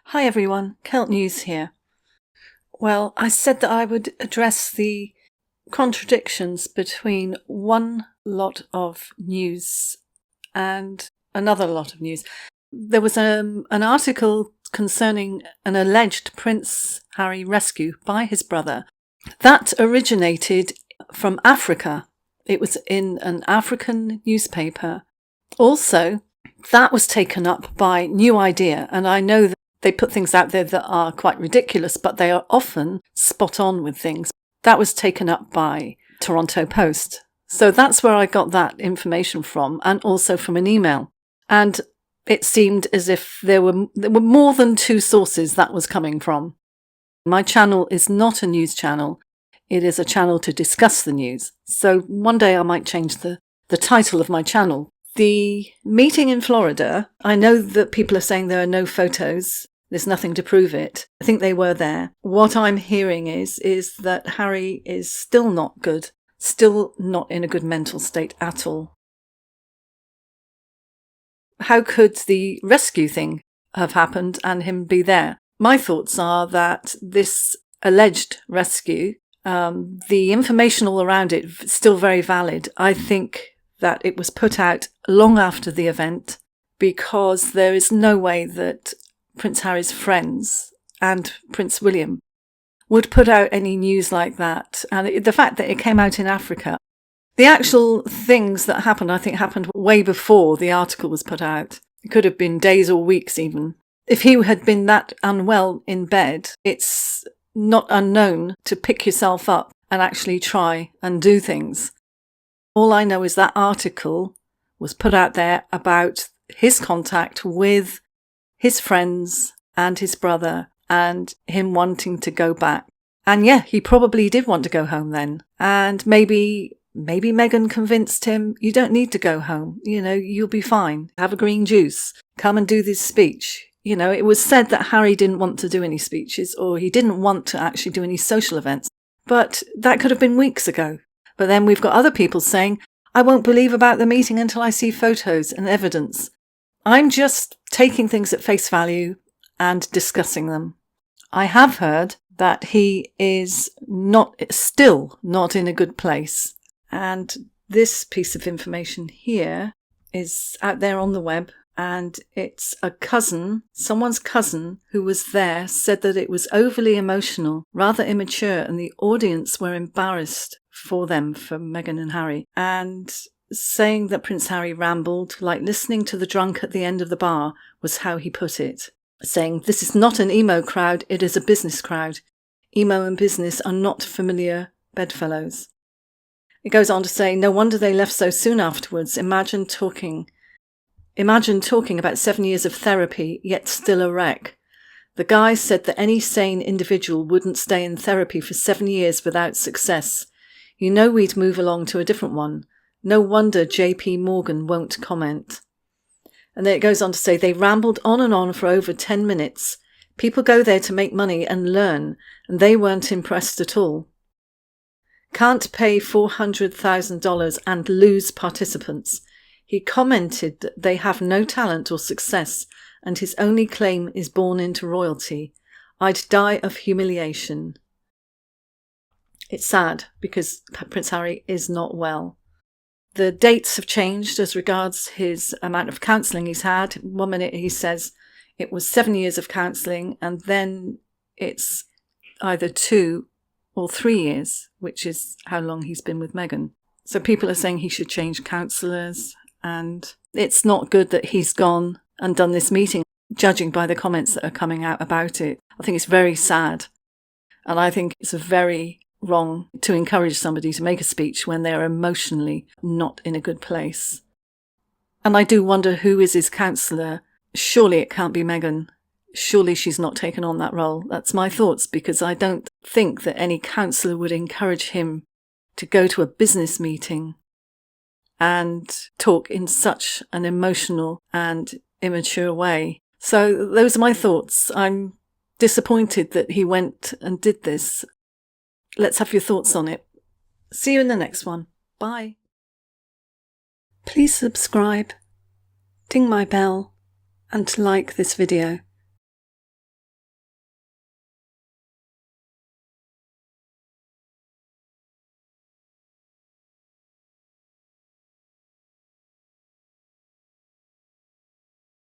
Hi everyone, Celt News here. Well, I said that I would address the contradictions between one lot of news and another lot of news. There was an article concerning an alleged Prince Harry rescue by his brother. That originated from Africa. It was in an African newspaper. Also, that was taken up by New Idea, and I know that they put things out there that are quite ridiculous, but they are often spot on with things. That was taken up by Toronto Post. So that's where I got that information from, and also from an email. And it seemed as if there were more than two sources that was coming from. My channel is not a news channel. It is a channel to discuss the news. So one day I might change the title of my channel. The meeting in Florida, I know that people are saying there are no photos. There's nothing to prove it. I think they were there. What I'm hearing is that Harry is still not good, still not in a good mental state at all. How could the rescue thing have happened and him be there? My thoughts are that this alleged rescue, the information all around it is still very valid. I think that it was put out long after the event because there is no way that Prince Harry's friends and Prince William would put out any news like that. And the fact that it came out in Africa, the actual things that happened, I think happened way before the article was put out. It could have been days or weeks even. If he had been that unwell in bed, it's not unknown to pick yourself up and actually try and do things. All I know is that article was put out there about his contact with his friends and his brother and him wanting to go back. And yeah, he probably did want to go home then. And maybe Meghan convinced him, you don't need to go home. You'll be fine. Have a green juice. Come and do this speech. It was said that Harry didn't want to do any speeches or he didn't want to actually do any social events. But that could have been weeks ago. But then we've got other people saying, I won't believe about the meeting until I see photos and evidence. I'm just taking things at face value and discussing them. I have heard that he is still not in a good place. And this piece of information here is out there on the web. And it's someone's cousin who was there said that it was overly emotional, rather immature, and the audience were embarrassed for Meghan and Harry, and saying that Prince Harry rambled, like listening to the drunk at the end of the bar was how he put it, saying, this is not an emo crowd, it is a business crowd. Emo and business are not familiar bedfellows. It goes on to say, no wonder they left so soon afterwards. Imagine talking about 7 years of therapy, yet still a wreck. The guy said that any sane individual wouldn't stay in therapy for 7 years without success. We'd move along to a different one. No wonder JP Morgan won't comment. And then it goes on to say they rambled on and on for over 10 minutes. People go there to make money and learn, and they weren't impressed at all. Can't pay $400,000 and lose participants. He commented that they have no talent or success, and his only claim is born into royalty. I'd die of humiliation. It's sad because Prince Harry is not well. The dates have changed as regards his amount of counselling he's had. 1 minute he says it was 7 years of counselling, and then it's either 2 or 3 years, which is how long he's been with Meghan. So people are saying he should change counsellors, and it's not good that he's gone and done this meeting, judging by the comments that are coming out about it. I think it's very sad, and I think it's very wrong to encourage somebody to make a speech when they're emotionally not in a good place. And I do wonder who is his counsellor. Surely it can't be Meghan. Surely she's not taken on that role. That's my thoughts, because I don't think that any counsellor would encourage him to go to a business meeting and talk in such an emotional and immature way. So those are my thoughts. I'm disappointed that he went and did this. Let's have your thoughts on it. See you in the next one. Bye. Please subscribe, ding my bell, and like this video.